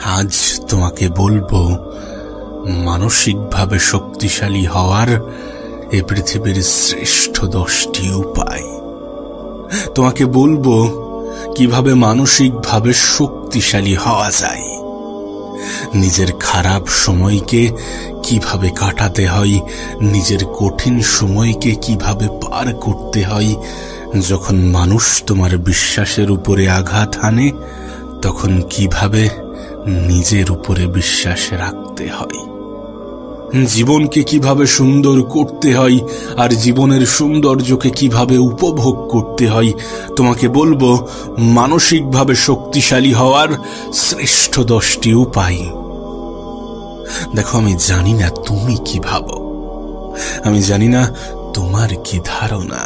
আজ তোমাকে বলবো মানসিকভাবে শক্তিশালী হওয়ার এই পৃথিবীর শ্রেষ্ঠ 10টি উপায়। তোমাকে বলবো কিভাবে মানসিকভাবে শক্তিশালী হওয়া যায়, নিজের খারাপ সময়কে কিভাবে কাটাতে হয়, নিজের কঠিন সময়কে কিভাবে পার করতে হয়। যখন মানুষ তোমার বিশ্বাসের উপরে আঘাত হানে, তখন কিভাবে নিজের উপরে বিশ্বাস রাখতে হয়, জীবনকে কিভাবে সুন্দর করতে হয়, আর জীবনের সৌন্দর্যকে কিভাবে উপভোগ করতে হয়। তোমাকে বলবো মানসিকভাবে শক্তিশালী হওয়ার শ্রেষ্ঠ 10টি উপায়। দেখো, আমি জানি না তুমি কি ভাবো, আমি জানি না তোমার কি ধারণা,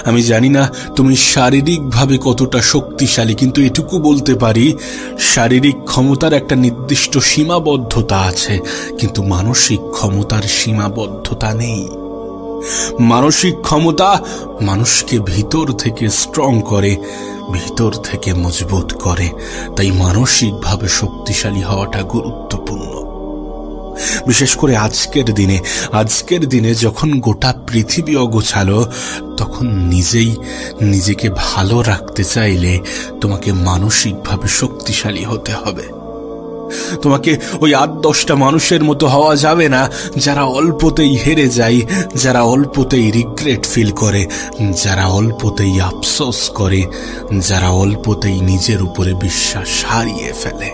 আমি জানি না তুমি শারীরিকভাবে কতটা শক্তিশালী, কিন্তু এটুকু বলতে পারি শারীরিক ক্ষমতার একটা নির্দিষ্ট সীমাবদ্ধতা আছে, কিন্তু মানসিক ক্ষমতার সীমাবদ্ধতা নেই। মানসিক ক্ষমতা মানুষকে ভিতর থেকে স্ট্রং করে, ভিতর থেকে মজবুত করে। তাই মানসিকভাবে শক্তিশালী হওয়াটা গুরুত্বপূর্ণ। বিশেষ করে আজকের দিনে যখন গোটা পৃথিবী অগোছালো, তখন নিজেকে ভালো রাখতে চাইলে তোমাকে মানসিকভাবে শক্তিশালী হতে হবে। তোমাকে ওই 8-10টা মানুষের মতো হওয়া যাবে না যারা অল্পতেই হেরে যায়, যারা অল্পতেই রিগ্রেট ফিল করে, যারা অল্পতেই আফসোস করে, যারা অল্পতেই নিজের উপরে বিশ্বাস হারিয়ে ফেলে।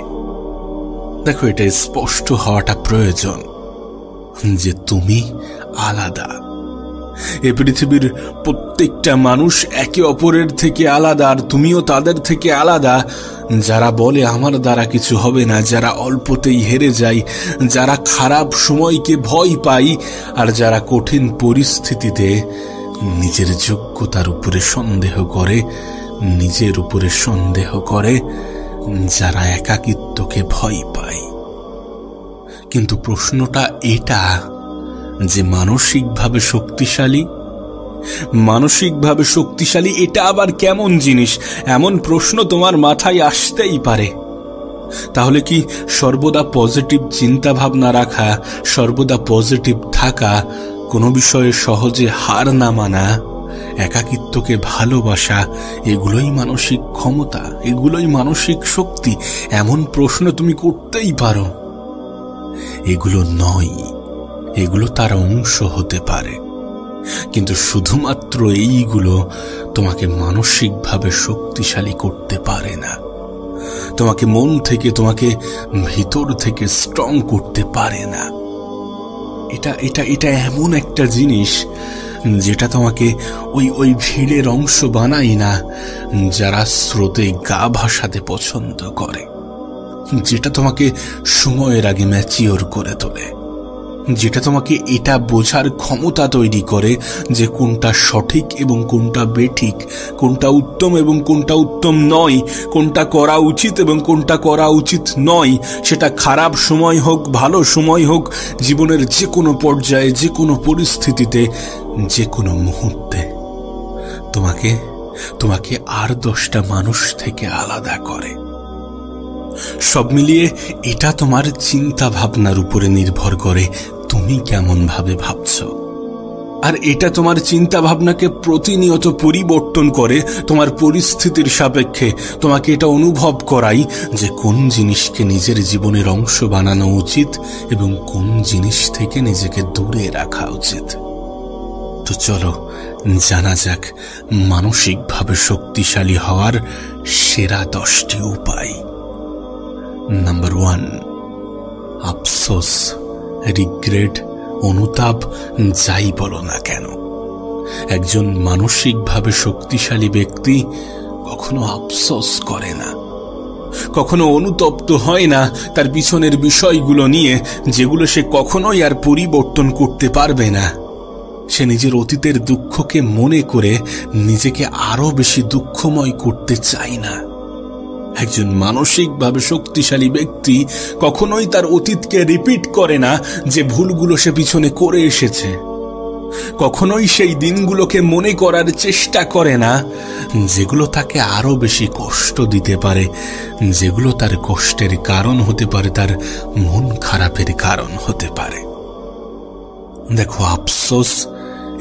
দেখো, এটা স্পষ্ট হওয়াটা প্রয়োজন যে তুমি আলাদা। এ পৃথিবীর প্রত্যেকটা মানুষ একে অপরের থেকে আলাদা, আর তুমিও তাদের থেকে আলাদা। যারা বলে আমার দ্বারা কিছু হবে না, যারা অল্পতেই হেরে যায়, যারা খারাপ সময়কে ভয় পায়, আর যারা কঠিন পরিস্থিতিতে নিজের যোগ্যতার উপরে সন্দেহ করে, নিজের উপরে সন্দেহ করে, যারা একাকিত্বকে ভয় পায়। কিন্তু প্রশ্নটা এটা যে মানসিকভাবে শক্তিশালী এটা আবার কেমন জিনিস? এমন প্রশ্ন তোমার মাথায় আসতেই পারে। তাহলে কি সর্বদা পজিটিভ চিন্তা ভাবনা রাখা, সর্বদা পজিটিভ থাকা, কোনো বিষয়ে সহজে হার না মানা, একাকিত্বকে ভালোবাসা, এগুলোই মানসিক ক্ষমতা, এগুলোই মানসিক শক্তি? এমন প্রশ্ন তুমি করতেই পারো। এগুলো নয়, এগুলো তার অংশ হতে পারে, কিন্তু শুধুমাত্র এইগুলো তোমাকে মানসিকভাবে শক্তিশালী করতে পারে না, তোমাকে মন থেকে, তোমাকে ভিতর থেকে স্ট্রং করতে পারে না। এটা এমন একটা জিনিস যেটা তোমাকে ওই ভিড়ের অংশ বানায় না, যারা স্রোতে গা ভাসাতে পছন্দ করে, যেটা তোমাকে সময়ের আগে ম্যাচিওর করে তোলে, যেটা তোমাকে এটা বোঝার ক্ষমতা তৈরি করে যে কোনটা সঠিক এবং কোনটা বেঠিক, কোনটা উত্তম এবং কোনটা উত্তম নয়, কোনটা করা উচিত এবং কোনটা করা উচিত নয়। সেটা খারাপ সময় হোক, ভালো সময় হোক, জীবনের যে কোনো পর্যায়ে, যে কোনো পরিস্থিতিতে, যে কোনো মুহূর্তে তোমাকে আর 10টা মানুষ থেকে আলাদা করে। সব মিলিয়ে এটা তোমার চিন্তা ভাবনার উপরে নির্ভর করে, তুমি কেমন ভাবে ভাবছো। আর এটা তোমার চিন্তা ভাবনাকে প্রতিনিয়ত পরিবর্তন করে তোমার পরিস্থিতির সাপেক্ষে। তোমাকে এটা অনুভব করাই যে কোন জিনিসকে নিজের জীবনের অংশ বানানো উচিত এবং কোন জিনিস থেকে নিজেকে দূরে রাখা উচিত। তো চলো জানা যাক মানসিকভাবে শক্তিশালী হওয়ার সেরা 10টি উপায়। নাম্বার 1, আফসোস, রিগ্রেট, অনুতাপ, যাই বলো না কেন, একজন মানসিকভাবে শক্তিশালী ব্যক্তি কখনো আফসোস করে না, কখনো অনুতপ্ত হয় না তার পিছনের বিষয়গুলো নিয়ে, যেগুলো সে কখনোই আর পরিবর্তন করতে পারবে না। সে নিজের অতীতের দুঃখকে মনে করে নিজেকে আরো বেশি দুঃখময় করতে চায় না। একজন মানসিকভাবে শক্তিশালী ব্যক্তি কখনোই তার অতীতকে রিপিট করে না, যে ভুলগুলো সে পিছনে করে এসেছে। কখনোই সেই দিনগুলোকে মনে করার চেষ্টা করে না যেগুলো তাকে আরো বেশি কষ্ট দিতে পারে, যেগুলো তার কষ্টের কারণ হতে পারে, তার মন খারাপের কারণ হতে পারে। দেখো, আফসোস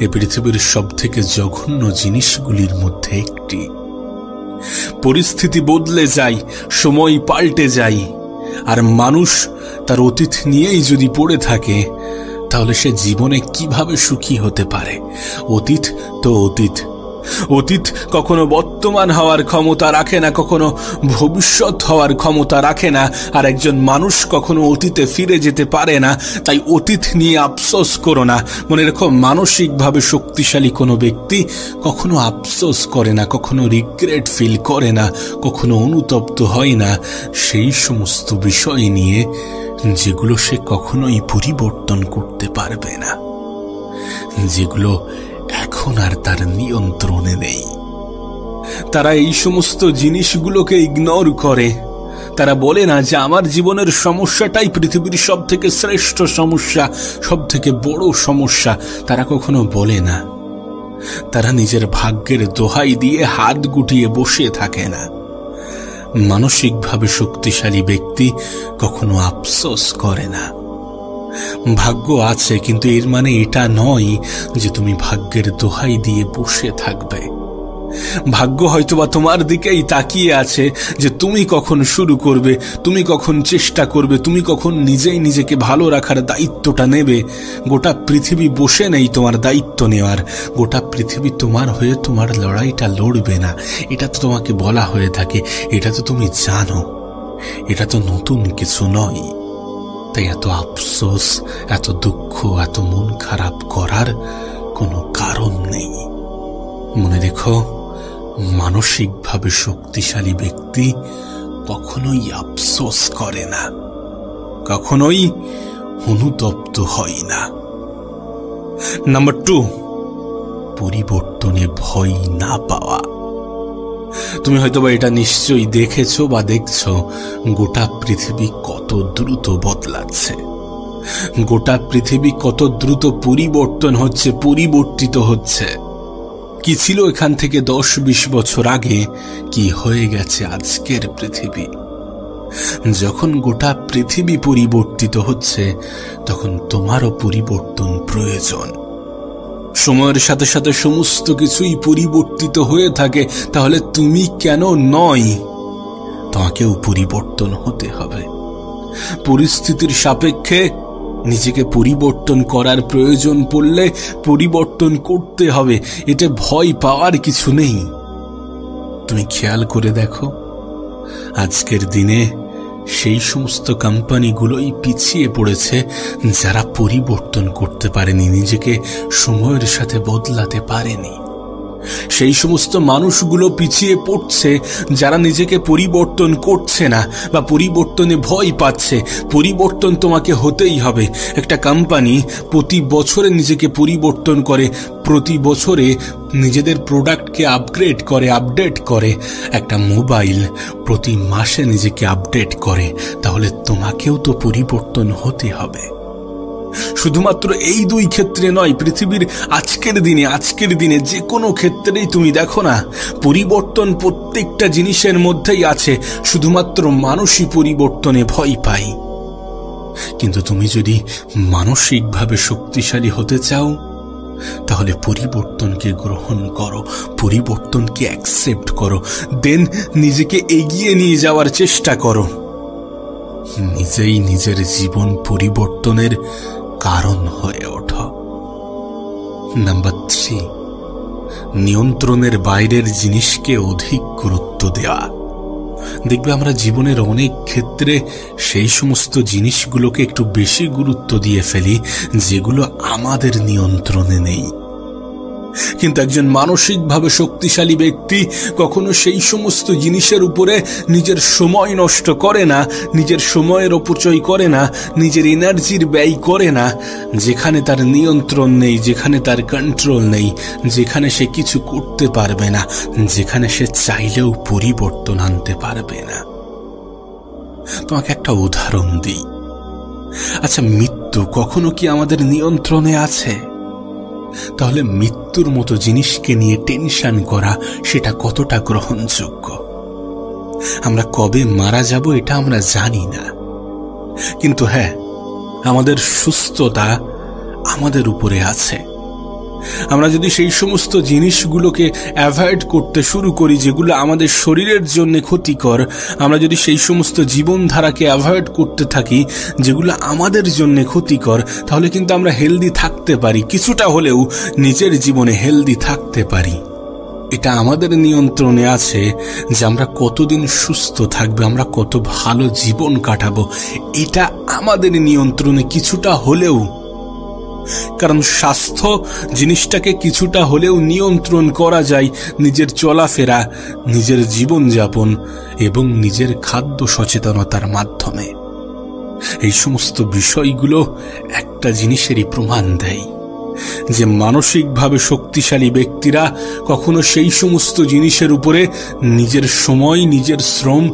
এ পৃথিবীর সব থেকে জঘন্য জিনিসগুলির মধ্যে একটি। পরিস্থিতি বদলে যায়, সময় পাল্টে যায়, আর মানুষ তার অতীত নিয়েই যদি পড়ে থাকে, তাহলে সে জীবনে কিভাবে সুখী হতে পারে? অতীত তো অতীত। অতীত কখনো বর্তমান হওয়ার ক্ষমতা রাখে না, কখনো ভবিষ্যৎ হওয়ার ক্ষমতা রাখে না, আর একজন মানুষ কখনো অতীতে ফিরে যেতে পারে না। তাই অতীত নিয়ে আফসোস করো না। মনে রেখো, মানসিকভাবে শক্তিশালী কোনো ব্যক্তি কখনো আফসোস করে না, কখনো রিগ্রেট ফিল করে না, কখনো অনুতপ্ত হয় না সেই সমস্ত বিষয় নিয়ে যেগুলো সে কখনোই পরিবর্তন করতে পারবে না, যেগুলো এখন আর তার নিয়ন্ত্রণে নেই। তারা এই সমস্ত জিনিসগুলোকে ইগনোর করে। তারা বলে না যে আমার জীবনের সমস্যাটাই পৃথিবীর সব থেকে শ্রেষ্ঠ সমস্যা, সব থেকে বড় সমস্যা। তারা কখনো বলে না। তারা নিজের ভাগ্যের দোহাই দিয়ে হাত গুটিয়ে বসে থাকে না। মানসিকভাবে শক্তিশালী ব্যক্তি কখনো আফসোস করে না। ভাগ্য আছে, কিন্তু এর মানে এটা নয় যে তুমি ভাগ্যের দোহাই দিয়ে বসে থাকবে। ভাগ্য হয়তোবা তোমার দিকেই তাকিয়ে আছে যে তুমি কখন শুরু করবে, তুমি কখন চেষ্টা করবে, তুমি কখন নিজেই নিজেকে ভালো রাখার দায়িত্বটা নেবে। গোটা পৃথিবী বসে নেই তোমার দায়িত্ব নেওয়ার। গোটা পৃথিবী তোমার হয়ে তোমার লড়াইটা লড়বে না, এটা তো তোমাকে বলা হয়ে থাকে, এটা তো তুমি জানো, এটা তো নতুন কিছু নয়। তাই এত আফসোস, এত দুঃখ, এত মন খারাপ করার কোনো কারণ নেই। মনে রেখো, মানসিকভাবে শক্তিশালী ব্যক্তি কখনোই আফসোস করে না, কখনোই অনুতপ্ত হয় না। নাম্বার 2, পরিবর্তনে ভয় না পাওয়া। তুমি হয়তোবা এটা নিশ্চয়ই দেখেছো বা দেখছো, গোটা পৃথিবী কত দ্রুত বদলাচ্ছে, গোটা পৃথিবী কত দ্রুত পরিবর্তন হচ্ছে, পরিবর্তিত হচ্ছে। কি ছিল এখান থেকে 10-20 বছর আগে, কি হয়ে গেছে আজকের পৃথিবী। যখন গোটা পৃথিবী পরিবর্তিত হচ্ছে, তখন তোমারও পরিবর্তন প্রয়োজন। সময়ের সাথে সাথে সমস্ত কিছুই পরিবর্তিত হয়ে থাকে, তাহলে তুমি কেন নয়? তোমাকেও পরিবর্তন হতে হবে। পরিস্থিতির সাপেক্ষে নিজেকে পরিবর্তন করার প্রয়োজন পড়লে পরিবর্তন করতে হবে, এতে ভয় পাওয়ার কিছু নেই। তুমি খেয়াল করে দেখো, আজকের দিনে সেই সমস্ত কোম্পানিগুলোই পিছিয়ে পড়েছে যারা পরিবর্তন করতে পারেনি, নিজেকে সময়ের সাথে বদলাতে পারেনি। সেই সমস্ত মানুষগুলো পিছিয়ে পড়ছে যারা নিজেকে পরিবর্তন করছে না বা পরিবর্তনে ভয় পাচ্ছে। পরিবর্তন তোমাকে হতেই হবে। একটা কোম্পানি প্রতি বছরে নিজেকে পরিবর্তন করে, প্রতি বছরে নিজেদের প্রোডাক্টকে আপগ্রেড করে, আপডেট করে। একটা মোবাইল প্রতি মাসে নিজেকে আপডেট করে। তাহলে তোমাকেও তো পরিবর্তন হতে হবে। শুধুমাত্র এই 2 ক্ষেত্রে নয়, পৃথিবীর আজকের দিনে যে কোনো ক্ষেত্রেই তুমি দেখো না, পরিবর্তন প্রত্যেকটা জিনিসের মধ্যেই আছে। শুধুমাত্র মানুষই পরিবর্তনে ভয় পায়। কিন্তু তুমি যদি মানসিকভাবে শক্তিশালী হতে চাও, তাহলে পরিবর্তনকে গ্রহণ করো, পরিবর্তনকে অ্যাকসেপ্ট করো, দেন নিজেকে এগিয়ে নিয়ে যাওয়ার চেষ্টা করো। নিজেই নিজের জীবন পরিবর্তনের কারণ হয়ে ওঠো। নাম্বার 3, নিয়ন্ত্রণের বাইরের জিনিসকে অধিক গুরুত্ব দেওয়া। দেখবে আমরা জীবনের অনেক ক্ষেত্রে সেই সমস্ত জিনিসগুলোকে একটু বেশি গুরুত্ব দিয়ে ফেলি যেগুলো আমাদের নিয়ন্ত্রণে নেই। কিন্তু একজন মানসিকভাবে শক্তিশালী ব্যক্তি কখনো সেই সমস্ত জিনিসের উপরে নিজের সময় নষ্ট করে না, নিজের সময়ের অপচয় করে না, নিজের এনার্জির ব্যয় করে না যেখানে তার নিয়ন্ত্রণ নেই, যেখানে তার কন্ট্রোল নেই, যেখানে সে কিছু করতে পারবে না, যেখানে সে চাইলেও পরিবর্তন আনতে পারবে না। তোমাকে একটা উদাহরণ দিই। আচ্ছা, মৃত্যু কখনো কি আমাদের নিয়ন্ত্রণে আছে? তাহলে মৃত্যুর মতো জিনিসকে নিয়ে টেনশন করা সেটা কতটা গ্রহণযোগ্য? আমরা কবে মারা যাব এটা আমরা জানি না, কিন্তু হ্যাঁ, আমাদের সুস্থতা আমাদের উপরে আছে। আমরা যদি সেই সমস্ত জিনিসগুলোকে অ্যাভয়েড করতে শুরু করি যেগুলো আমাদের শরীরের জন্য ক্ষতিকর, আমরা যদি সেই সমস্ত জীবনধারাকে অ্যাভয়েড করতে থাকি যেগুলো আমাদের জন্য ক্ষতিকর, তাহলে কিন্তু আমরা হেলদি থাকতে পারি, কিছুটা হলেও নিজের জীবনে হেলদি থাকতে পারি। এটা আমাদের নিয়ন্ত্রণে আছে যে আমরা কতদিন সুস্থ থাকবো, আমরা কত ভালো জীবন কাটাবো, এটা আমাদের নিয়ন্ত্রণে কিছুটা হলেও। কারণ স্বাস্থ্য জিনিসটাকে কিছুটা হলেও নিয়ন্ত্রণ করা যায় নিজের চলাফেরা, নিজের জীবনযাপন এবং নিজের খাদ্য সচেতনতার মাধ্যমে। এই সমস্ত বিষয়গুলো একটা জিনিসেরই প্রমাণ দেয় যে মানসিকভাবে শক্তিশালী ব্যক্তিরা কখনো সেই সমস্ত জিনিসের উপরে নিজের সময়, নিজের শ্রম,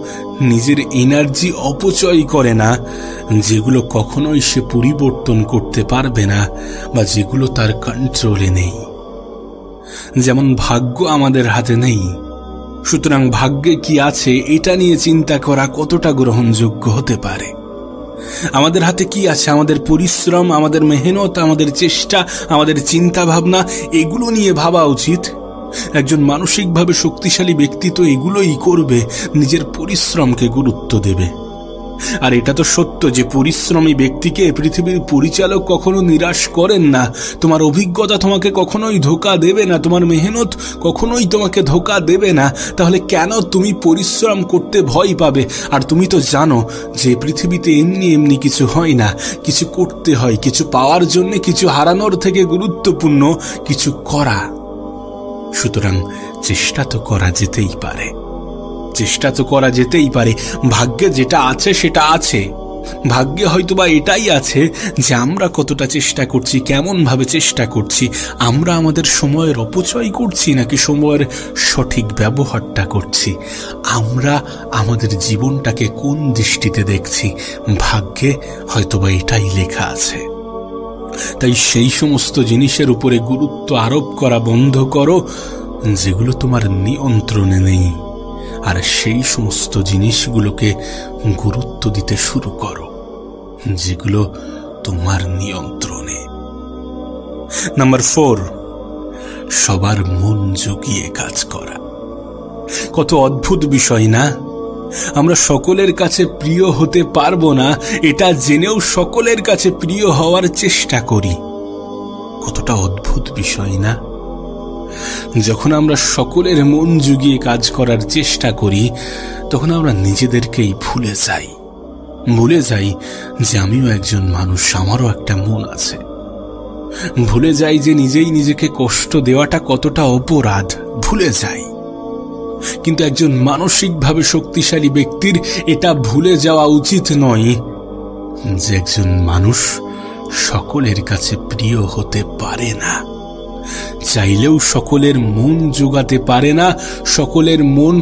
নিজের এনার্জি অপচয় করে না যেগুলো কখনোই সে পরিবর্তন করতে পারবে না বা যেগুলো তার কন্ট্রোলে নেই। যেমন ভাগ্য আমাদের হাতে নেই, সুতরাং ভাগ্যে কি আছে এটা নিয়ে চিন্তা করা কতটা গ্রহণযোগ্য হতে পারে? আমাদের হাতে কি আছে? আমাদের পরিশ্রম, আমাদের মেহনত, আমাদের চেষ্টা, আমাদের চিন্তা ভাবনা, এগুলো নিয়ে ভাবা উচিত। একজন মানসিকভাবে শক্তিশালী ব্যক্তি তো এগুলোই করবে, নিজের পরিশ্রমকে গুরুত্ব দেবে। আর এটা তো সত্য যে পরিশ্রমী ব্যক্তিকে পৃথিবীর পরিচালক কখনো নিরাশ করেন না। তোমার অভিজ্ঞতা তোমাকে কখনোই ধোঁকা দেবে না, তোমার মেহনত কখনোই তোমাকে ধোঁকা দেবে না। তাহলে কেন তুমি পরিশ্রম করতে ভয় পাবে? আর তুমি তো জানো যে পৃথিবীতে এমনি এমনি কিছু হয় না, কিছু করতে হয়, কিছু পাওয়ার জন্য কিছু হারানোর থেকে গুরুত্বপূর্ণ কিছু করা। সুতরাং চেষ্টা তো করা যেতেই পারে, চেষ্টা তো করা যেতেই পারে। ভাগ্যে যেটা আছে সেটা আছে। ভাগ্যে হয়তোবা এটাই আছে যে আমরা কতটা চেষ্টা করছি, কেমন ভাবে চেষ্টা করছি, আমরা আমাদের সময়ের অপচয় করছি নাকি সময়ের সঠিক ব্যবহারটা করছি, আমরা আমাদের জীবনটাকে কোন দৃষ্টিতে দেখছি, ভাগ্যে হয়তোবা এটাই লেখা আছে। তাই সেই সমস্ত জিনিসের উপরে গুরুত্ব আরোপ করা বন্ধ করো যেগুলো তোমার নিয়ন্ত্রণে নেই, আর সেই সমস্ত জিনিসগুলোকে গুরুত্ব দিতে শুরু করো যেগুলো তোমার নিয়ন্ত্রণে। নাম্বার 4, সবার মন জুগিয়ে কাজ করা। কত অদ্ভুত বিষয় না? আমরা সকলের কাছে প্রিয় হতে পারবো না এটা জেনেও সকলের কাছে প্রিয় হওয়ার চেষ্টা করি। কতটা অদ্ভুত বিষয় না? যখন আমরা সকলের মন জুগিয়ে কাজ করার চেষ্টা করি তখন আমরা নিজেদেরকেই ভুলে যাই যে আমিও একজন মানুষ, আমারও একটা মন আছে। ভুলে যাই যে নিজেই নিজেকে কষ্ট দেওয়াটা কতটা অপরাধ, ভুলে যাই। কিন্তু একজন মানসিকভাবে শক্তিশালী ব্যক্তির এটা ভুলে যাওয়া উচিত নয় যে একজন মানুষ সকলের কাছে প্রিয় হতে পারে না, চাইলেও সকলের মন জোগাতে পারে না, সকলের মন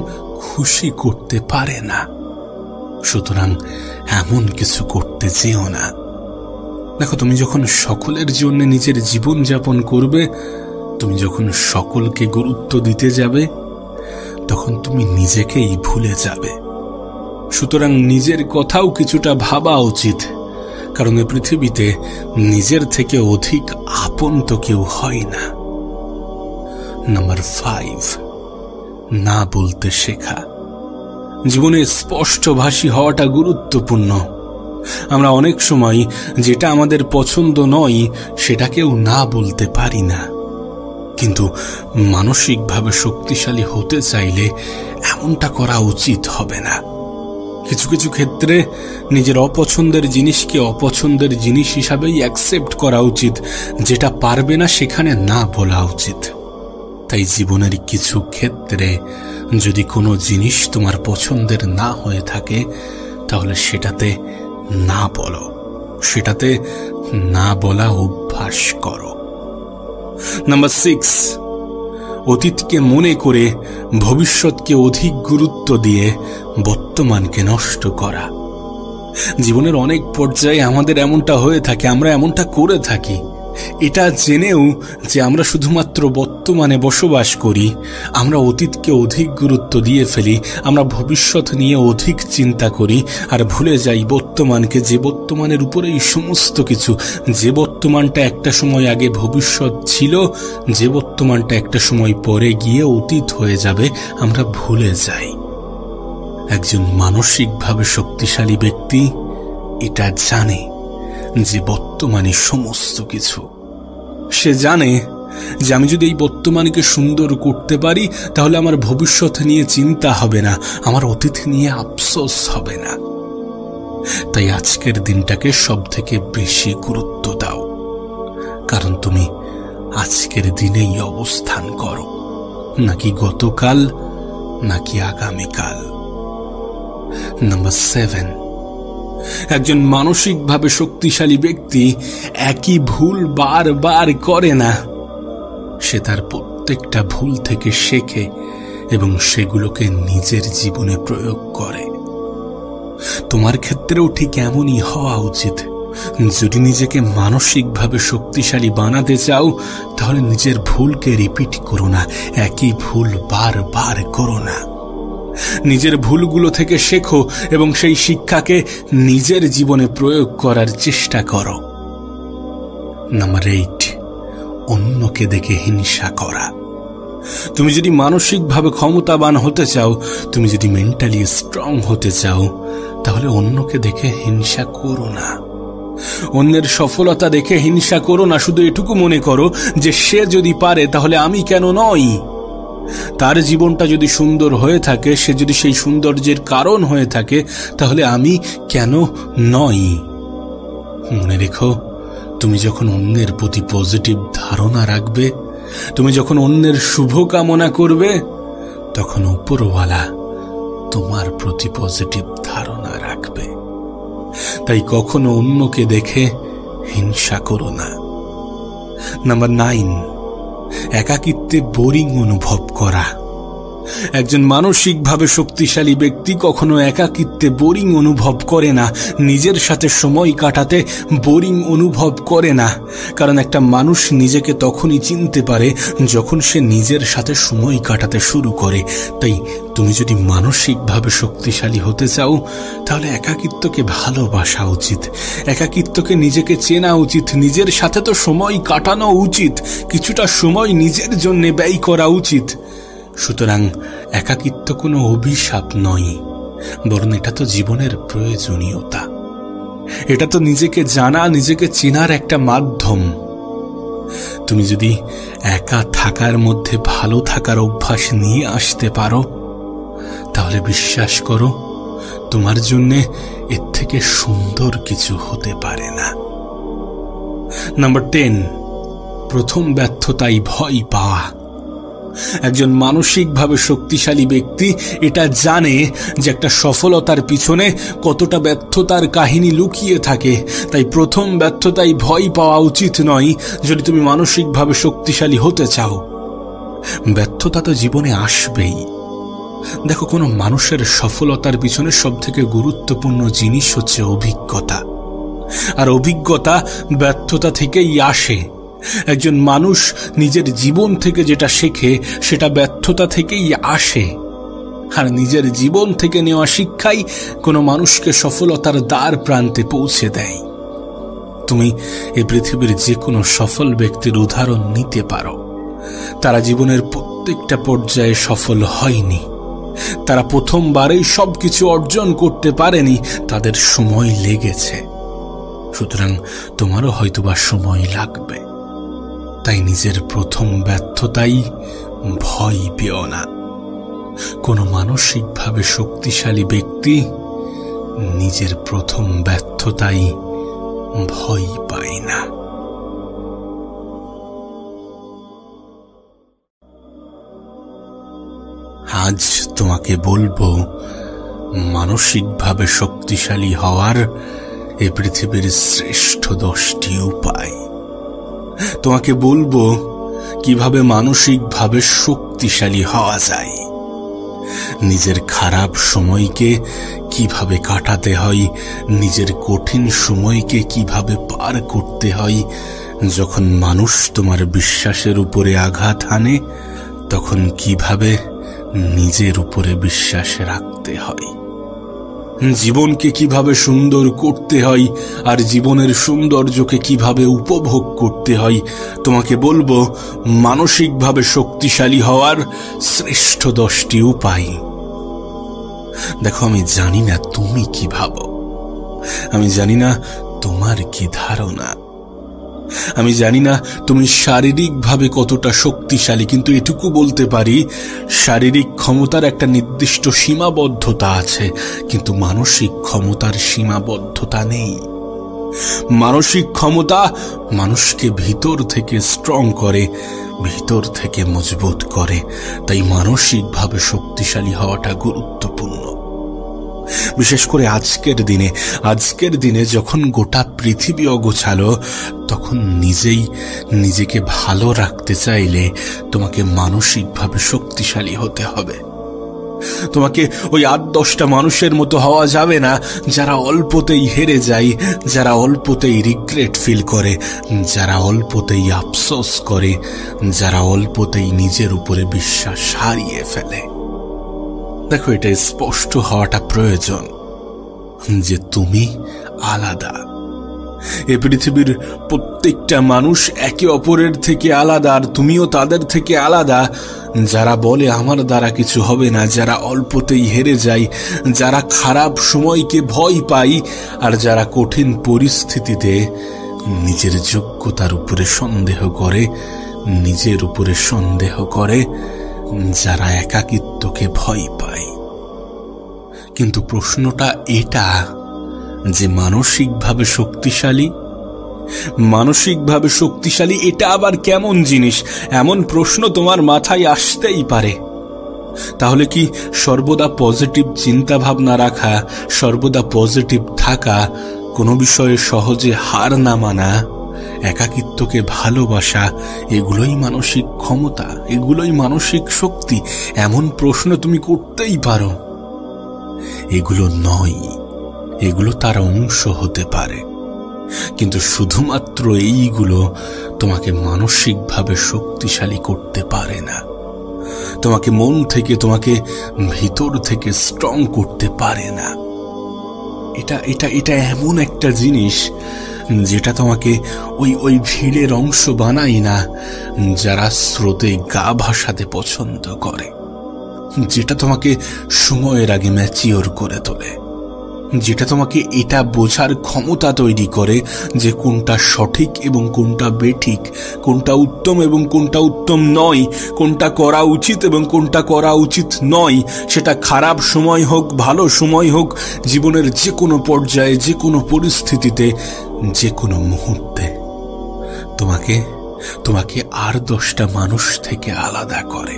খুশি করতে পারে না। সুতরাং এমন কিছু করতে চেও না। দেখো, তুমি যখন সকলের জন্য নিজের জীবন যাপন করবে, তুমি যখন সকলকে গুরুত্ব দিতে যাবে, তখন তুমি নিজেকেই ভুলে যাবে। সুতরাং নিজের কথাও কিছুটা ভাবা উচিত, কারণ এই পৃথিবীতে নিজের থেকে অধিক আপন তো কেউ হয় না। নাম্বার 5, না বলতে শেখা। জীবনে স্পষ্টভাষী হওয়াটা গুরুত্বপূর্ণ। আমরা অনেক সময় যেটা আমাদের পছন্দ নয় সেটাকেও না বলতে পারি না, কিন্তু মানসিকভাবে শক্তিশালী হতে চাইলে এমনটা করা উচিত হবে না। কিছু কিছু ক্ষেত্রে নিজের অপছন্দের জিনিসকে অপছন্দের জিনিস হিসাবেই অ্যাকসেপ্ট করা উচিত, যেটা পারবে না সেখানে না বলা উচিত। তাই জীবনের কিছু ক্ষেত্রে যদি কোনো জিনিস তোমার পছন্দের না হয়ে থাকে তাহলে সেটাতে না বলো, সেটাতে না বলা অভ্যাস করো। নাম্বার 6, অতীতকে মনে করে ভবিষ্যৎকে অধিক গুরুত্ব দিয়ে বর্তমানকে নষ্ট করা। জীবনের অনেক পর্যায়ে আমাদের এমনটা হয়ে থাকে, আমরা এমনটা করে থাকি। এটা জেনেও যে আমরা শুধুমাত্র বর্তমানে বসবাস করি, আমরা অতীতকে অধিক গুরুত্ব দিয়ে ফেলি, আমরা ভবিষ্যৎ নিয়ে অধিক চিন্তা করি আর ভুলে যাই বর্তমানকে, যে বর্তমানের উপরেই সমস্ত কিছু, যে বর্তমানটা একটা সময় আগে ভবিষ্যৎ ছিল, যে বর্তমানটা একটা সময় পরে গিয়ে অতীত হয়ে যাবে, আমরা ভুলে যাই। একজন মানসিকভাবে শক্তিশালী ব্যক্তি এটা জানে যে বর্তমানে সমস্ত কিছু। সে জানে যে আমি যদি এই বর্তমানকে সুন্দর করতে পারি তাহলে আমার ভবিষ্যৎ নিয়ে চিন্তা হবে না, আমার অতীত নিয়ে আফসোস হবে না। তাই আজকের দিনটাকে সব থেকে বেশি গুরুত্ব দাও, কারণ তুমি আজকের দিনেই অবস্থান করো, নাকি গতকাল, নাকি আগামীকাল। নাম্বার 7, একজন মানসিকভাবে শক্তিশালী ব্যক্তি একই ভুল বারবার করে না। সে তার প্রত্যেকটা ভুল থেকে শেখে এবং সেগুলোকে নিজের জীবনে প্রয়োগ করে। তোমার ক্ষেত্রেও ঠিক এমনই হওয়া উচিত। যদি নিজেকে মানসিকভাবে শক্তিশালী বানাতে চাও তাহলে নিজের ভুলকে রিপিট করো না, একই ভুল বারবার করো না। নিজের ভুলগুলো থেকে শেখো এবং সেই শিক্ষাকে নিজের জীবনে প্রয়োগ করার চেষ্টা করো। নাম্বার 8, অন্যকে দেখে হিংসা করা। তুমি যদি মানসিকভাবে ক্ষমতাবান হতে চাও, তুমি যদি মেন্টালি স্ট্রং হতে চাও, তাহলে অন্যকে দেখে হিংসা করো না। অন্যের সফলতা দেখে হিংসা করো না। শুধু এটুকু মনে করো যে সে যদি পারে তাহলে আমি কেন নই। তার জীবনটা যদি সুন্দর হয়ে থাকে, সে যদি সেই সৌন্দর্যের কারণ হয়ে থাকে, তাহলে আমি কেন নই। মনে রেখো, তুমি যখন অন্যের প্রতি পজিটিভ ধারণা রাখবে, তুমি যখন অন্যের শুভ কামনা করবে, তখন উপরওয়ালা তোমার প্রতি পজিটিভ ধারণা রাখবে। তাই কখনো অন্যকে দেখে হিংসা করো না। নাম্বার 9, একাকিত্বে বোরিং অনুভব করা। একজন মানসিকভাবে শক্তিশালী ব্যক্তি কখনো একাকিত্বে বোরিং অনুভব করে না, নিজের সাথে সময় কাটাতে বোরিং অনুভব করে না। কারণ একটা মানুষ নিজেকে তখনই চিনতে পারে যখন সে নিজের সাথে সময় কাটাতে শুরু করে। তাই তুমি যদি মানসিকভাবে শক্তিশালী হতে চাও তাহলে একাকিত্বকে ভালোবাসা উচিত, একাকিত্বকে নিজেকে চেনা উচিত, নিজের সাথে তো সময় কাটানো উচিত, কিছুটা সময় নিজের জন্য ব্যয় করা উচিত। সুতরাং একাকিত্ব কোনো অভিশাপ নয়, বরং এটা তো জীবনের প্রয়োজনীয়তা। এটা তো নিজেকে জানা, নিজেকে চেনার একটা মাধ্যম। তুমি যদি একা থাকার মধ্যে ভালো থাকার অভ্যাস নিয়ে আসতে পারো তাহলে বিশ্বাস করো তোমার জন্য এর থেকে সুন্দর কিছু হতে পারে না। নাম্বার 10, প্রথম ব্যর্থতায় ভয় পাওয়া। একজন মানসিকভাবে শক্তিশালী ব্যক্তি এটা জানে যে একটা সফলতার পিছনে কতটা ব্যর্থতার কাহিনী লুকিয়ে থাকে। তাই প্রথম ব্যর্থতায় ভয় পাওয়া উচিত নয় যদি তুমি মানসিকভাবে শক্তিশালী হতে চাও। ব্যর্থতা তো জীবনে আসবেই। দেখো, কোনো মানুষের সফলতার পিছনে সবথেকে গুরুত্বপূর্ণ জিনিস হচ্ছে অভিজ্ঞতা, আর অভিজ্ঞতা ব্যর্থতা থেকেই আসে। একজন মানুষ নিজের জীবন থেকে যেটা শেখে সেটা ব্যর্থতা থেকেই আসে, আর নিজের জীবন থেকে নেওয়া শিক্ষাই কোনো মানুষকে সফলতার দ্বার প্রান্তে পৌঁছে দেয়। তুমি এই পৃথিবীর যে কোনো সফল ব্যক্তির উদাহরণ নিতে পারো। তারা জীবনের প্রত্যেকটা পর্যায়ে সফল হয়নি, তারা প্রথমবারেই সবকিছু অর্জন করতে পারেনি, তাদের সময় লেগেছে। সুতরাং তোমারও হয়তোবা সময় লাগবে। তাই নিজের প্রথম ব্যর্থতাই ভয় পেও না। কোনো মানসিকভাবে শক্তিশালী ব্যক্তি নিজের প্রথম ব্যর্থতাই ভয় পায় না। আজ তোমাকে বলবো মানসিকভাবে শক্তিশালী হওয়ার এই পৃথিবীর শ্রেষ্ঠ 10টি উপায়। তোমাকে বলবো কিভাবে মানসিকভাবে শক্তিশালী হওয়া যায়, নিজের খারাপ সময়কে কিভাবে কাটাতে হয়, নিজের কঠিন সময়কে কিভাবে পার করতে হয়, যখন মানুষ তোমার বিশ্বাসের উপরে আঘাত হানে, তখন কিভাবে নিজের উপরে বিশ্বাস রাখতে হয়, জীবনকে কিভাবে সুন্দর করতে হয়, আর জীবনের সৌন্দর্যকে কিভাবে উপভোগ করতে হয়, তোমাকে বলবো মানসিকভাবে শক্তিশালী হওয়ার শ্রেষ্ঠ 10টি উপায়। দেখো, আমি জানি না তুমি কি ভাবো, আমি জানি না তোমার কি ধারণা, আমি জানি না তুমি শারীরিকভাবে কতটা শক্তিশালী, কিন্তু এটুকু বলতে পারি শারীরিক ক্ষমতার একটা নির্দিষ্ট সীমাবদ্ধতা আছে, কিন্তু মানসিক ক্ষমতার সীমাবদ্ধতা নেই। মানসিক ক্ষমতা মানুষকে ভিতর থেকে স্ট্রং করে, ভিতর থেকে মজবুত করে। তাই মানসিকভাবে শক্তিশালী হওয়াটা গুরুত্বপূর্ণ। বিশেষ করে আজকের দিনে যখন গোটা পৃথিবী অগোছালো, তখন নিজেকে ভালো রাখতে চাইলে তোমাকে মানসিকভাবে শক্তিশালী হতে হবে। তোমাকে ওই 8-10টা মানুষের মতো হওয়া যাবে না যারা অল্পতেই হেরে যায়, যারা অল্পতেই রিগ্রেট ফিল করে, যারা অল্পতেই আফসোস করে, যারা অল্পতেই নিজের উপরে বিশ্বাস হারিয়ে ফেলে। দেখো, এটা স্পষ্ট হওয়াটা প্রয়োজন যে তুমি আলাদা। এই পৃথিবীর প্রত্যেকটা মানুষ একে অপরের থেকে আলাদা, আর তুমিও তাদের থেকে আলাদা। যারা বলে আমার দ্বারা কিছু হবে না, যারা অল্পতেই হেরে যায়, যারা খারাপ সময়কে ভয় পায়, আর যারা কঠিন পরিস্থিতিতে নিজের যোগ্যতার উপরে সন্দেহ করে, নিজের উপরে সন্দেহ করে, যারা একাকিত্বকে ভয় পায়। কিন্তু প্রশ্নটা এটা যে মানসিকভাবে শক্তিশালী এটা আবার কেমন জিনিস? এমন প্রশ্ন তোমার মাথায় আসতেই পারে। তাহলে কি সর্বদা পজিটিভ চিন্তা ভাবনা রাখা, সর্বদা পজিটিভ থাকা, কোনো বিষয়ে সহজে হার না মানা, একাকিত্বকে ভালোবাসা, এগুলোই মানসিক ক্ষমতা, এগুলোই মানসিক শক্তি? এমন প্রশ্ন তুমি করতেই পারো। এগুলো নয়, এগুলো তার অংশ হতে পারে, কিন্তু শুধুমাত্র এইগুলো তোমাকে মানসিকভাবে শক্তিশালী করতে পারে না, তোমাকে মন থেকে, তোমাকে ভিতর থেকে স্ট্রং করতে পারে না। এটা এমন একটা জিনিস যেটা তোমাকে ওই ভিড়ের অংশ বানায় না, যারা স্রোতে গা ভাসাতে পছন্দ করে, যেটা তোমাকে সময়ের আগে ম্যাচিওর করে তোলে, যেটা তোমাকে এটা বোঝার ক্ষমতা তৈরি করে যে কোনটা সঠিক এবং কোনটা বেঠিক, কোনটা উত্তম এবং কোনটা উত্তম নয়, কোনটা করা উচিত এবং কোনটা করা উচিত নয়। সেটা খারাপ সময় হোক, ভালো সময় হোক, জীবনের যে কোনো পর্যায়ে, যে কোনো পরিস্থিতিতে, যে কোনো মুহূর্তে তোমাকে আর 10টা মানুষ থেকে আলাদা করে।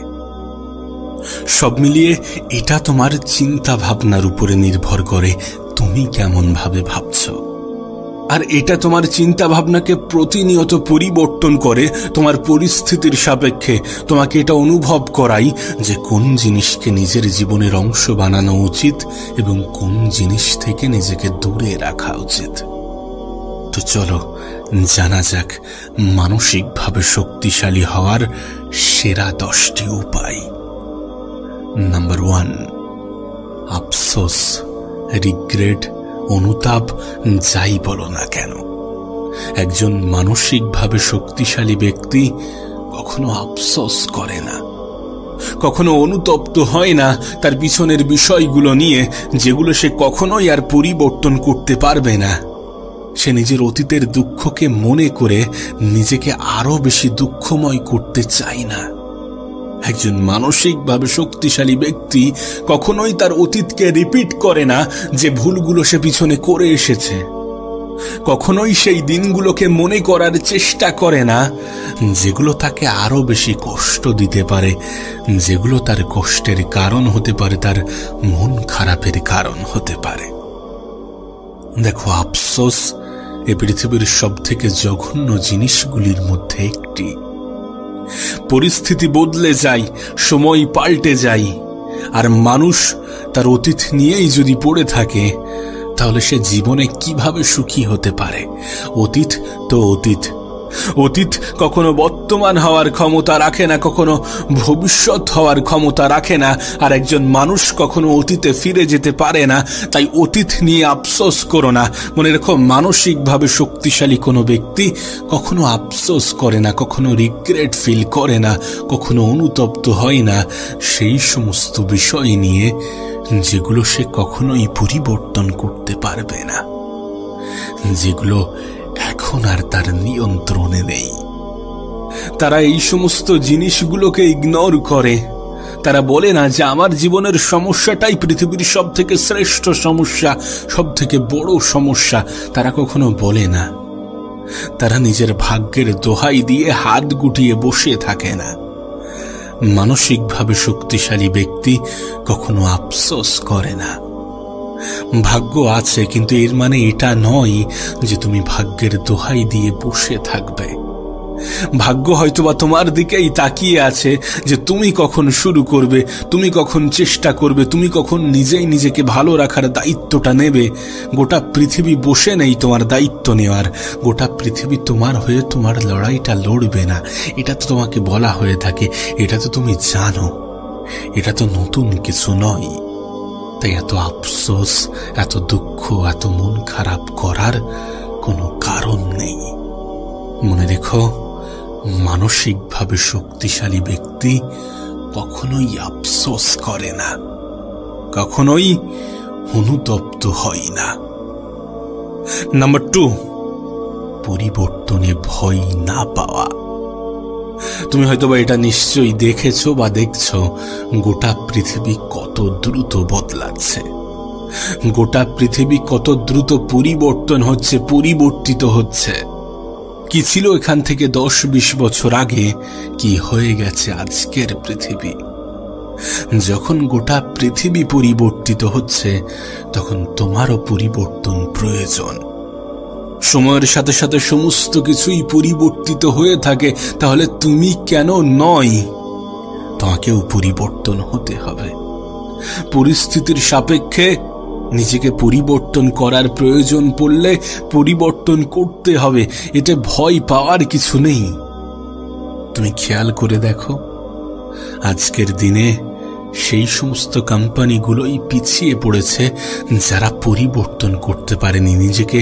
সব মিলিয়ে এটা তোমার চিন্তা ভাবনার উপরে নির্ভর করে, তুমি কেমন ভাবে ভাবছো। আর এটা তোমার চিন্তা ভাবনাকে প্রতিনিয়ত পরিবর্তন করে তোমার পরিস্থিতির সাপেক্ষে। তোমাকে এটা অনুভব করাই যে কোন জিনিসকে নিজের জীবনের অংশ বানানো উচিত এবং কোন জিনিস থেকে নিজেকে দূরে রাখা উচিত। তো চলো জানা যাক মানসিকভাবে শক্তিশালী হওয়ার সেরা 10টি উপায়। নাম্বার 1, আফসোস, রিগ্রেট, অনুতাপ, যাই বলো না কেন, একজন মানসিকভাবে শক্তিশালী ব্যক্তি কখনো আফসোস করে না, কখনো অনুতপ্ত হয় না তার পিছনের বিষয়গুলো নিয়ে, যেগুলো সে কখনোই আর পরিবর্তন করতে পারবে না। সে নিজের অতীতের দুঃখকে মনে করে নিজেকে আরো বেশি দুঃখময় করতে চায় না। একজন মানসিকভাবে শক্তিশালী ব্যক্তি কখনোই তার অতীতকে রিপিট করে না যে ভুলগুলো সে পিছনে করে এসেছে, কখনোই সেই দিনগুলোকে মনে করার চেষ্টা করে না যেগুলো তাকে আরো বেশি কষ্ট দিতে পারে, যেগুলো তার কষ্টের কারণ হতে পারে, তার মন খারাপের কারণ হতে পারে। দেখো, আফসোস এ পৃথিবীর সবথেকে জঘন্য জিনিসগুলির মধ্যে একটি। পরিস্থিতি বদলে যায়, সময় পাল্টে যায়, আর মানুষ তার অতীত নিয়েই যদি পড়ে থাকে, তাহলে সে জীবনে কিভাবে সুখী হতে পারে? অতীত তো অতীত, অতীত কখনো বর্তমান হওয়ার ক্ষমতা রাখে না, কখনো ভবিষ্যৎ হওয়ার ক্ষমতা রাখে না, আর একজন মানুষ কখনো অতীতে ফিরে যেতে পারে না। তাই অতীত নিয়ে আফসোস করো না। মনে রেখো, মানসিকভাবে শক্তিশালী কোনো ব্যক্তি কখনো আফসোস করে না, কখনো রিগ্রেট ফিল করে না, কখনো অনুতপ্ত হয় না সেই সমস্ত বিষয় নিয়ে যেগুলো সে কখনোই পরিবর্তন করতে পারবে না, যেগুলো এখন আর তার নিয়ন্ত্রণে নেই। তারা এই সমস্ত জিনিসগুলোকে ইগনোর করে। তারা বলে না যে আমার জীবনের সমস্যাটাই পৃথিবীর সব থেকে শ্রেষ্ঠ সমস্যা, সব থেকে বড় সমস্যা। তারা কখনো বলে না। তারা নিজের ভাগ্যের দোহাই দিয়ে হাত গুটিয়ে বসে থাকে না। মানসিকভাবে শক্তিশালী ব্যক্তি কখনো আফসোস করে না। ভাগ্য আছে, কিন্তু এর মানে এটা নয় যে তুমি ভাগ্যের দোহাই দিয়ে বসে থাকবে। ভাগ্য হয়তোবা তোমার দিকেই তাকিয়ে আছে যে তুমি কখন শুরু করবে, তুমি কখন চেষ্টা করবে, তুমি কখন নিজেই নিজেকে ভালো রাখার দায়িত্বটা নেবে। গোটা পৃথিবী বসে নেই তোমার দায়িত্ব নেওয়ার। গোটা পৃথিবী তোমার হয়ে তোমার লড়াইটা লড়বে না, এটা তো তোমাকে বলা হয়ে থাকে, এটা তো তুমি জানো, এটা তো নতুন কিছু নয়। তাই এত আফসোস, এত দুঃখ, এত মন খারাপ করার কোনো কারণ নেই। মনে রেখো, মানসিকভাবে শক্তিশালী ব্যক্তি কখনোই আফসোস করে না, কখনোই অনুতপ্ত হয় না। নাম্বার 2, পরিবর্তনে ভয় না পাওয়া। তুমি হয়তোবা এটা নিশ্চয়ই দেখেছো বা দেখছো, গোটা পৃথিবী কত দ্রুত বদলাচ্ছে, গোটা পৃথিবী কত দ্রুত পরিবর্তন হচ্ছে, পরিবর্তিত হচ্ছে। কি ছিল এখান থেকে 10-20 বছর আগে, কি হয়ে গেছে আজকের পৃথিবী। যখন গোটা পৃথিবী পরিবর্তিত হচ্ছে, তখন তোমারও পরিবর্তন প্রয়োজন। সময়ের সাথে সাথে সমস্ত কিছুই পরিবর্তিত হয়ে থাকে, তাহলে তুমি কেন নয়? তোমাকেও পরিবর্তন হতে হবে। পরিস্থিতির সাপেক্ষে নিজেকে পরিবর্তন করার প্রয়োজন পড়লে পরিবর্তন করতে হবে, এতে ভয় পাওয়ার কিছু নেই। তুমি খেয়াল করে দেখো, আজকের দিনে সেই সমস্ত কোম্পানিগুলোই পিছিয়ে পড়েছে যারা পরিবর্তন করতে পারেনি, নিজেকে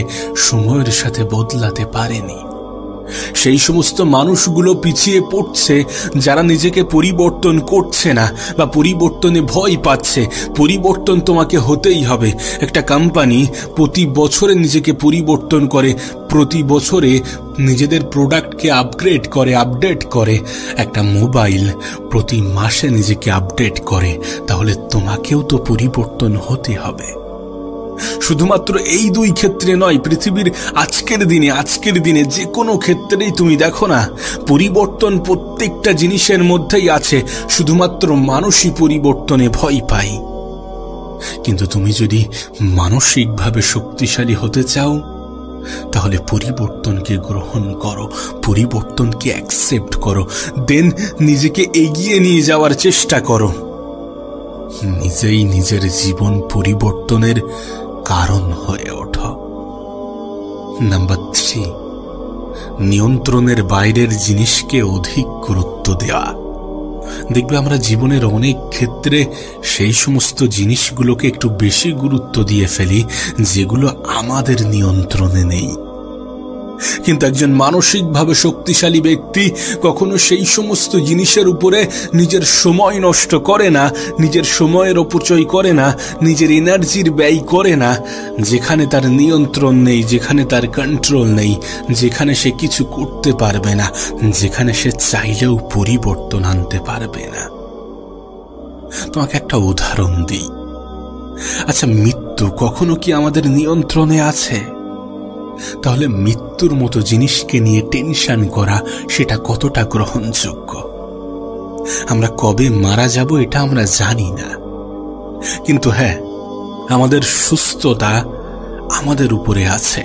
সময়ের সাথে বদলাতে পারেনি। সেই সমস্ত মানুষগুলো পিছিয়ে পড়ছে যারা নিজেকে পরিবর্তন করছে না বা পরিবর্তনে ভয় পাচ্ছে। পরিবর্তন তোমাকে হতেই হবে। একটা কোম্পানি প্রতি বছরে নিজেকে পরিবর্তন করে, প্রতি বছরে নিজেদের প্রোডাক্টকে আপগ্রেড করে, আপডেট করে। একটা মোবাইল প্রতি মাসে নিজেকে আপডেট করে, তাহলে তোমাকেও তো পরিবর্তন হতে হবে। শুধুমাত্র এই 2 ক্ষেত্রে নয়, পৃথিবীর আজকের দিনে যে কোনো ক্ষেত্রেই তুমি দেখো না, পরিবর্তন প্রত্যেকটা জিনিসের মধ্যেই আছে। শুধুমাত্র মানুষই পরিবর্তনে ভয় পায়। কিন্তু তুমি যদি মানসিকভাবে শক্তিশালী হতে চাও, তাহলে পরিবর্তনকে গ্রহণ করো, পরিবর্তনকে অ্যাকসেপ্ট করো, দেন নিজেকে এগিয়ে নিয়ে যাওয়ার চেষ্টা করো। নিজেই নিজের জীবন পরিবর্তনের কারণ হয়ে ওঠো। নাম্বার 3, নিয়ন্ত্রণের বাইরের জিনিসকে অধিক গুরুত্ব দেওয়া। দেখবে আমরা জীবনের অনেক ক্ষেত্রে সেই সমস্ত জিনিসগুলোকে একটু বেশি গুরুত্ব দিয়ে ফেলি যেগুলো আমাদের নিয়ন্ত্রণে নেই। কিন্তু একজন মানসিকভাবে শক্তিশালী ব্যক্তি কখনো সেই সমস্ত জিনিসের উপরে নিজের সময় নষ্ট করে না, নিজের সময়ের অপচয় করে না, নিজের এনার্জির ব্যয় করে না যেখানে তার নিয়ন্ত্রণ নেই, যেখানে তার কন্ট্রোল নেই, যেখানে সে কিছু করতে পারবে না, যেখানে সে চাইলেও পরিবর্তন আনতে পারবে না। তোমাকে একটা উদাহরণ দিই। আচ্ছা, মৃত্যু কখনো কি আমাদের নিয়ন্ত্রণে আছে? তাহলে মৃত্যুর মতো জিনিসকে নিয়ে টেনশন করা সেটা কতটা গ্রহণযোগ্য? আমরা কবে মারা যাব এটা আমরা জানি না, কিন্তু হ্যাঁ, আমাদের সুস্থতা আমাদের উপরে আছে।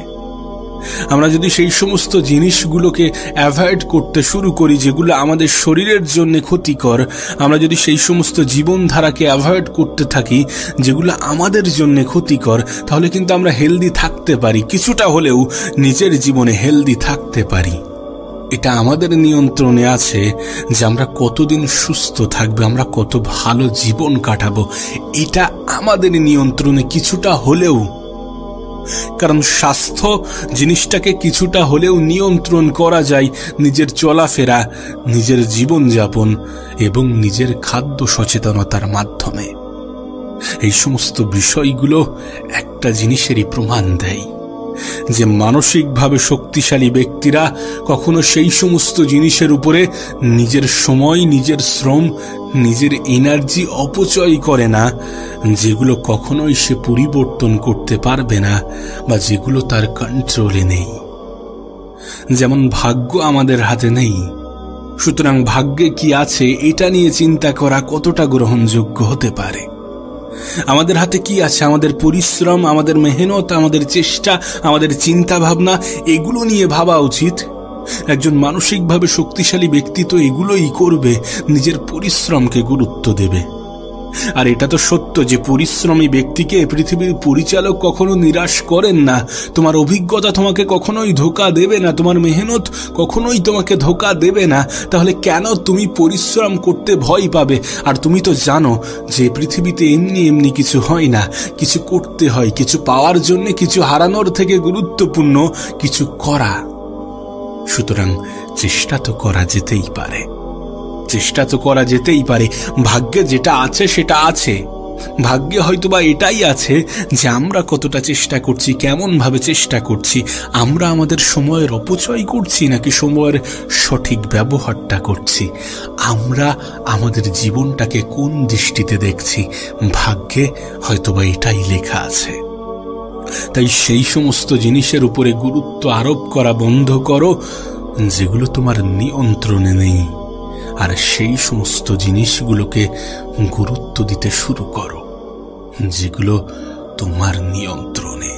আমরা যদি সেই সমস্ত জিনিসগুলোকে অ্যাভয়েড করতে শুরু করি যেগুলো আমাদের শরীরের জন্য ক্ষতিকর, আমরা যদি সেই সমস্ত জীবনধারাকে অ্যাভয়েড করতে থাকি যেগুলো আমাদের জন্য ক্ষতিকর, তাহলে কিন্তু আমরা হেলদি থাকতে পারি, কিছুটা হলেও নিজের জীবনে হেলদি থাকতে পারি। এটা আমাদের নিয়ন্ত্রণে আছে যে আমরা কতদিন সুস্থ থাকবো, আমরা কত ভালো জীবন কাটাবো, এটা আমাদের নিয়ন্ত্রণে কিছুটা হলেও। কারণ স্বাস্থ্য জিনিসটাকে কিছুটা হলেও নিয়ন্ত্রণ করা যায় নিজের চলাফেরা, নিজের জীবনযাপন এবং নিজের খাদ্য সচেতনতার মাধ্যমে। এই সমস্ত বিষয়গুলো একটা জিনিসেরই প্রমাণ দেয় যে মানসিকভাবে শক্তিশালী ব্যক্তিরা কখনো সেই সমস্ত জিনিসের উপরে নিজের সময়, নিজের শ্রম, নিজের এনার্জি অপচয় করে না যেগুলো কখনোই সে পরিবর্তন করতে পারবে না বা যেগুলো তার কন্ট্রোলে নেই। যেমন ভাগ্য আমাদের হাতে নেই, সুতরাং ভাগ্যে কি আছে এটা নিয়ে চিন্তা করা কতটা গ্রহণযোগ্য হতে পারে। আমাদের হাতে কি আছে? আমাদের পরিশ্রম, আমাদের মেহনত, আমাদের চেষ্টা, আমাদের চিন্তা ভাবনা, এগুলো নিয়ে ভাবা উচিত। একজন মানসিকভাবে শক্তিশালী ব্যক্তি তো এগুলোই করবে, নিজের পরিশ্রমকে গুরুত্ব দেবে। আর এটা তো সত্য যে পরিশ্রমী ব্যক্তিকে পৃথিবীর পরিচালক কখনো নিরাশ করেন না। তোমার অভিজ্ঞতা তোমাকে কখনোই ধোঁকা দেবে না, তোমার মেহনত কখনোই তোমাকে ধোঁকা দেবে না। তাহলে কেন তুমি পরিশ্রম করতে ভয় পাবে? আর তুমি তো জানো যে পৃথিবীতে এমনি এমনি কিছু হয় না, কিছু করতে হয়। কিছু পাওয়ার জন্য কিছু হারানোর থেকে গুরুত্বপূর্ণ কিছু করা। সুতরাং চেষ্টা তো করা যেতেই পারে, চেষ্টা তো করা যেতেই পারে। ভাগ্যে যেটা আছে সেটা আছে। ভাগ্যে হয়তোবা এটাই আছে যে আমরা কতটা চেষ্টা করছি, কেমন ভাবে চেষ্টা করছি, আমরা আমাদের সময়ের অপচয় করছি নাকি সময়ের সঠিক ব্যবহারটা করছি, আমরা আমাদের জীবনটাকে কোন দৃষ্টিতে দেখছি, ভাগ্যে হয়তোবা এটাই লেখা আছে। তাই সেই সমস্ত জিনিসের উপরে গুরুত্ব আরোপ করা বন্ধ করো যেগুলো তোমার নিয়ন্ত্রণে নেই, আর সেই সমস্ত জিনিসগুলোকে গুরুত্ব দিতে শুরু করো যেগুলো তোমার নিয়ন্ত্রণে।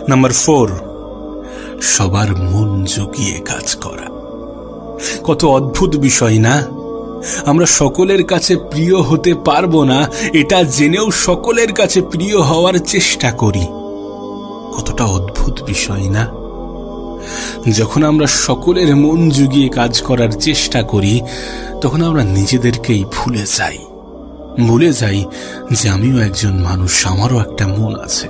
নাম্বার 4, সবার মন জুগিয়ে কাজ করা। কত অদ্ভুত বিষয় না? আমরা সকলের কাছে প্রিয় হতে পারবো না এটা জেনেও সকলের কাছে প্রিয় হওয়ার চেষ্টা করি। কতটা অদ্ভুত বিষয় না? যখন আমরা সকলের মন জুগিয়ে কাজ করার চেষ্টা করি তখন আমরা নিজেদেরকেই ভুলে যাই যে আমিও একজন মানুষ, আমারও একটা মন আছে।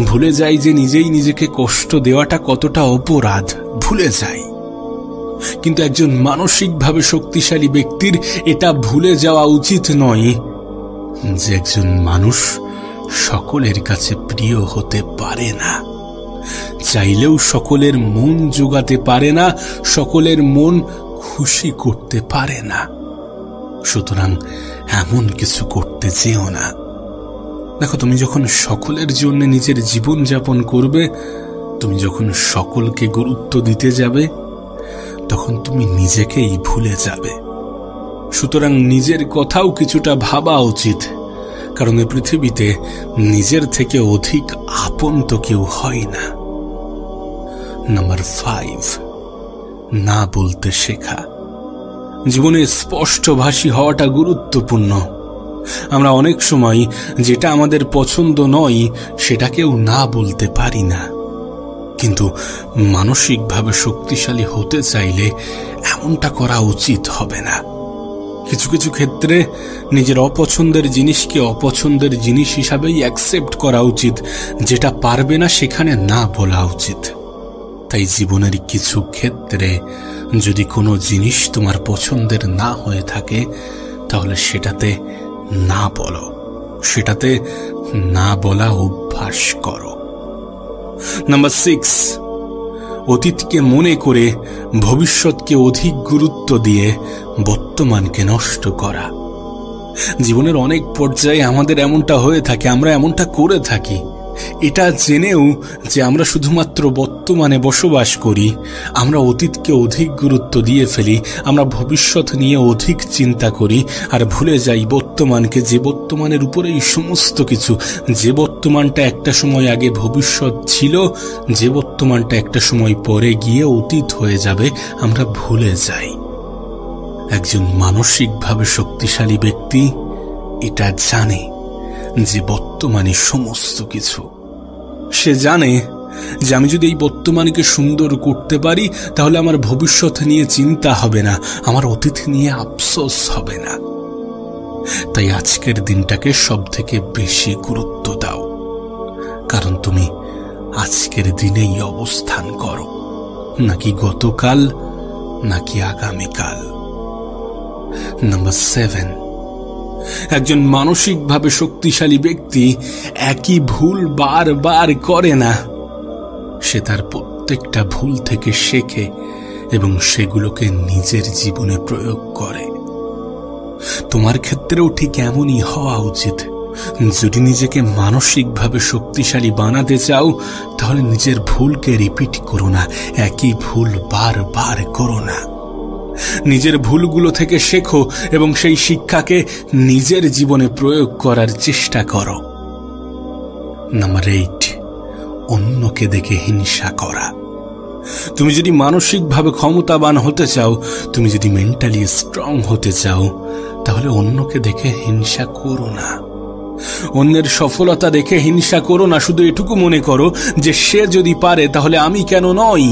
ভুলে যাই যে নিজেই নিজেকে কষ্ট দেওয়াটা কতটা অপরাধ, ভুলে যাই। কিন্তু একজন মানসিকভাবে শক্তিশালী ব্যক্তির এটা ভুলে যাওয়া উচিত নয় যে একজন মানুষ সকলের কাছে প্রিয় হতে পারে না, চাইলেও সকলের মন জোগাতে পারে না, সকলের মন খুশি করতে পারে না। সুতরাং এমন কিছু করতে যেও না। দেখো, তুমি যখন সকলের জন্য নিজের জীবন যাপন করবে, তুমি যখন সকলকে গুরুত্ব দিতে যাবে, তখন তুমি নিজেকেই ভুলে যাবে। সুতরাং নিজের কথাও কিছুটা ভাবা উচিত, কারণ এই পৃথিবীতে নিজের থেকে অধিক আপন তো কেউ হয় না। নাম্বার 5, না বলতে শেখা। জীবনে স্পষ্টভাষী হওয়াটা গুরুত্বপূর্ণ। আমরা অনেক সময় যেটা আমাদের পছন্দ নয় সেটাকেও না বলতে পারি না, কিন্তু মানসিকভাবে শক্তিশালী হতে চাইলে এমনটা করা উচিত হবে না। কিছু কিছু ক্ষেত্রে নিজের অপছন্দের জিনিসকে অপছন্দের জিনিস হিসাবেই অ্যাকসেপ্ট করা উচিত, যেটা পারবে না সেখানে না বলা উচিত। তাই জীবনের কিছু ক্ষেত্রে যদি কোনো জিনিস তোমার পছন্দের না হয়ে থাকে তাহলে সেটাতে না বলো, সেটাতে না বলা অভ্যাস করো। নাম্বার 6, অতীতকে মনে করে ভবিষ্যৎকে অধিক গুরুত্ব দিয়ে বর্তমানকে নষ্ট করা। জীবনের অনেক পর্যায়ে আমাদের এমনটা হয়ে থাকে, আমরা এমনটা করে থাকি। এটা জেনেও যে আমরা শুধুমাত্র বর্তমানে বসবাস করি, আমরা অতীতকে অধিক গুরুত্ব দিয়ে ফেলি, আমরা ভবিষ্যৎ নিয়ে অধিক চিন্তা করি আর ভুলে যাই বর্তমানকে, যে বর্তমানের উপরেই সমস্ত কিছু। যে বর্তমানটা একটা সময় আগে ভবিষ্যৎ ছিল, যে বর্তমানটা একটা সময় পরে গিয়ে অতীত হয়ে যাবে, আমরা ভুলে যাই। একজন মানসিকভাবে শক্তিশালী ব্যক্তি এটা জানে যে বর্তমানে সমস্ত কিছু। সে জানে যে আমি যদি এই বর্তমানকে সুন্দর করতে পারি তাহলে আমার ভবিষ্যৎ নিয়ে চিন্তা হবে না, আমার অতীত নিয়ে আফসোস হবে না। তাই আজকের দিনটাকে সব থেকে বেশি গুরুত্ব দাও, কারণ তুমি আজকের দিনেই অবস্থান করো, নাকি গতকাল নাকি আগামীকাল। নাম্বার 7, একজন মানসিকভাবে শক্তিশালী ব্যক্তি একই ভুল বারবার করে না। সে তার প্রত্যেকটা ভুল থেকে শেখে এবং সেগুলোকে নিজের জীবনে প্রয়োগ করে। তোমার ক্ষেত্রেও ঠিক এমনই হওয়া উচিত। যদি নিজেকে মানসিকভাবে শক্তিশালী বানাতে চাও তাহলে নিজের ভুলকে রিপিট করো না, একই ভুল বারবার করো না। নিজের ভুলগুলো থেকে শেখো এবং সেই শিক্ষাকে নিজের জীবনে প্রয়োগ করার চেষ্টা করো। নাম্বার 8, অন্যকে দেখে হিংসা করা। তুমি যদি মানসিকভাবে ক্ষমতাবান হতে চাও, তুমি যদি মেন্টালি স্ট্রং হতে চাও, তাহলে অন্যকে দেখে হিংসা করো না। অন্যের সফলতা দেখে হিংসা করো না। শুধু এটুকু মনে করো যে সে যদি পারে তাহলে আমি কেন নই।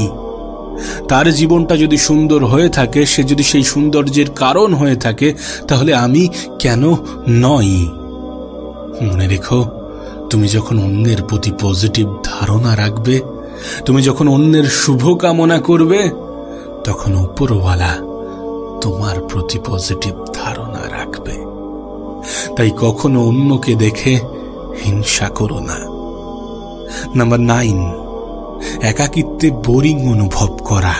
তার জীবনটা যদি সুন্দর হয়ে থাকে, সে যদি সেই সৌন্দর্যের কারণ হয়ে থাকে, তাহলে আমি কেন নই। মনে রেখো, তুমি যখন অন্যের প্রতি পজিটিভ ধারণা রাখবে, তুমি যখন অন্যের শুভ কামনা করবে, তখন উপরওয়ালা তোমার প্রতি পজিটিভ ধারণা রাখবে। তাই কখনো অন্যকে দেখে হিংসা করো না। নাম্বার 9, একাকিত্বে বোরিং অনুভব করা।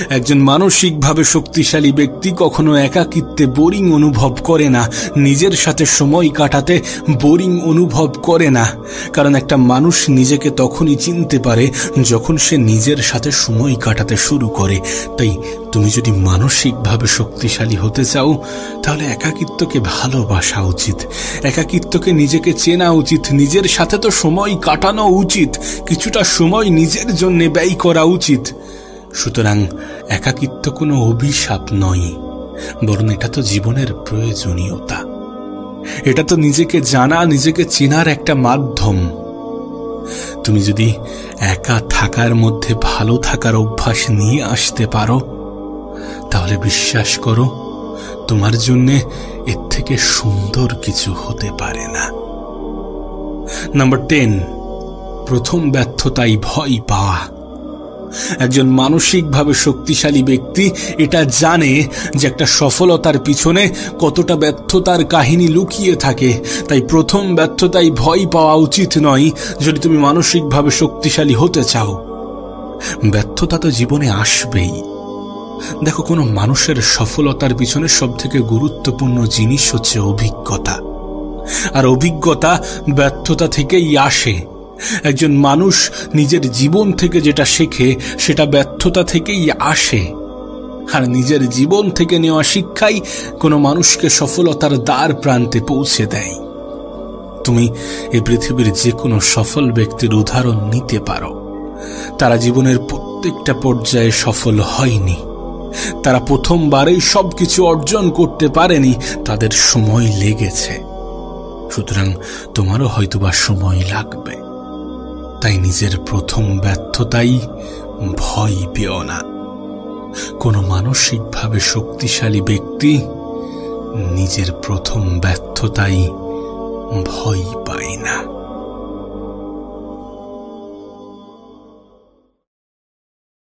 একজন মানসিকভাবে শক্তিশালী ব্যক্তি কখনো একাকিত্বে বোরিং অনুভব করে না, নিজের সাথে সময় কাটাতে বোরিং অনুভব করে না। কারণ একটা মানুষ নিজেকে তখনই চিনতে পারে যখন সে নিজের সাথে সময় কাটাতে শুরু করে। তাই তুমি যদি মানসিকভাবে শক্তিশালী হতে চাও তাহলে একাকিত্বকে ভালোবাসা উচিত, একাকিত্বকে নিজেকে চেনা উচিত, নিজের সাথে তো সময় কাটানো উচিত, কিছুটা সময় নিজের জন্য ব্যয় করা উচিত। সুতরাং একাকিত্ব কোনো অভিশাপ নয়, বরং এটা তো জীবনের প্রয়োজনীয়তা। এটা তো নিজেকে জানা, নিজেকে চেনার একটা মাধ্যম। তুমি যদি একা থাকার মধ্যে ভালো থাকার অভ্যাস নিয়ে আসতে পারো, তাহলে বিশ্বাস করো তোমার জন্য এর থেকে সুন্দর কিছু হতে পারে না। নাম্বার 10, প্রথম ব্যর্থতায় ভয় পাওয়া। একজন মানসিকভাবে শক্তিশালী ব্যক্তি এটা জানে যে একটা সফলতার পিছনে কতটা ব্যর্থতার কাহিনী লুকিয়ে থাকে। তাই প্রথম ব্যর্থতায় ভয় পাওয়া উচিত নয় যদি তুমি মানসিকভাবে শক্তিশালী হতে চাও। ব্যর্থতা তো জীবনে আসবেই। দেখো, কোনো মানুষের সফলতার পিছনে সবথেকে গুরুত্বপূর্ণ জিনিস হচ্ছে অভিজ্ঞতা, আর অভিজ্ঞতা ব্যর্থতা থেকেই আসে। একজন মানুষ নিজের জীবন থেকে যেটা শেখে সেটা ব্যর্থতা থেকেই আসে, আর নিজের জীবন থেকে নেওয়া শিক্ষাই কোনো মানুষকে সফলতার দ্বার প্রান্তে পৌঁছে দেয়। তুমি এই পৃথিবীর যে কোনো সফল ব্যক্তির উদাহরণ নিতে পারো। তারা জীবনের প্রত্যেকটা পর্যায়ে সফল হয়নি, তারা প্রথমবারেই সবকিছু অর্জন করতে পারেনি, তাদের সময় লেগেছে। সুতরাং তোমারও হয়তোবা সময় লাগবে। তাই নিজের প্রথম ব্যর্থতাই ভয় পেও না। কোনো মানসিকভাবে শক্তিশালী ব্যক্তি নিজের প্রথম ব্যর্থতাই ভয় পায় না।